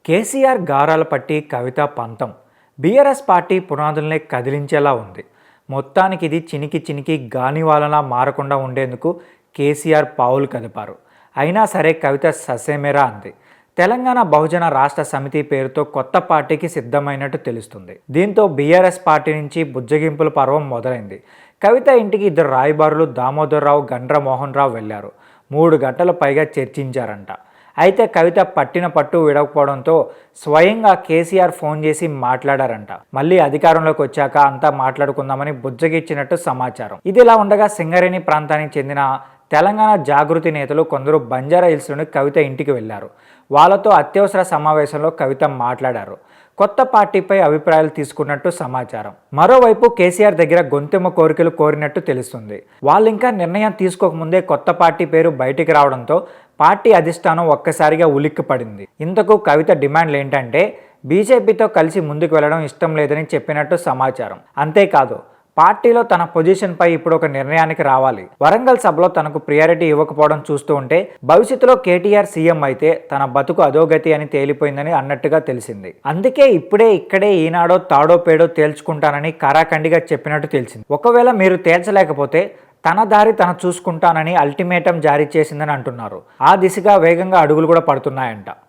కేసీఆర్ గారాల పట్టి కవిత పంతం బీఆర్ఎస్ పార్టీ పునాదుల్నే కదిలించేలా ఉంది. మొత్తానికి ఇది చినికి చినికి గానివాలలా మారకుండా ఉండేందుకు కేసీఆర్ పావులు కదిపారు. అయినా సరే కవిత ససేమేరా అంది. తెలంగాణ బహుజన రాష్ట్ర సమితి పేరుతో కొత్త పార్టీకి సిద్ధమైనట్టు తెలుస్తుంది. దీంతో బీఆర్ఎస్ పార్టీ నుంచి బుజ్జగింపుల పర్వం మొదలైంది. కవిత ఇంటికి ఇద్దరు రాయబారులు దామోదర్రావు, గండ్ర మోహన్ రావు వెళ్లారు. 3 గంటల పైగా చర్చించారంట. అయితే కవిత పట్టిన పట్టు విడకపోవడంతో స్వయంగా కేసీఆర్ ఫోన్ చేసి మాట్లాడారంట. మళ్ళీ అధికారంలోకి వచ్చాక అంతా మాట్లాడుకుందామని బుజ్జగిచ్చినట్టు సమాచారం. ఇదిలా ఉండగా సింగరేణి ప్రాంతానికి చెందిన తెలంగాణ జాగృతి నేతలు కొందరు బంజారా హిల్స్లోని కవిత ఇంటికి వెళ్లారు. వాళ్ళతో అత్యవసర సమావేశంలో కవిత మాట్లాడారు. కొత్త పార్టీపై అభిప్రాయాలు తీసుకున్నట్టు సమాచారం. మరోవైపు కేసీఆర్ దగ్గర గొంతెమ్మ కోరికలు కోరినట్టు తెలుస్తుంది. వాళ్ళు ఇంకా నిర్ణయం తీసుకోకముందే కొత్త పార్టీ పేరు బయటికి రావడంతో పార్టీ అధిష్టానం ఒక్కసారిగా ఉలిక్కిపడింది. ఇంతకు కవిత డిమాండ్లు ఏంటంటే బీజేపీతో కలిసి ముందుకు వెళ్లడం ఇష్టం లేదని చెప్పినట్టు సమాచారం. అంతేకాదు పార్టీలో తన పొజిషన్పై ఇప్పుడు ఒక నిర్ణయానికి రావాలి. వరంగల్ సభలో తనకు ప్రియారిటీ ఇవ్వకపోవడం చూస్తూ ఉంటే భవిష్యత్తులో కేటీఆర్ సీఎం అయితే తన బతుకు అధోగతి అని తేలిపోయిందని అన్నట్టుగా తెలిసింది. అందుకే ఇక్కడే ఈనాడో తాడో పేడో తేల్చుకుంటానని కారాఖండిగా చెప్పినట్టు తెలిసింది. ఒకవేళ మీరు తేల్చలేకపోతే తన దారి తన చూసుకుంటానని అల్టిమేటం జారీ చేసిందని అంటున్నారు. ఆ దిశగా వేగంగా అడుగులు కూడా పడుతున్నాయంట.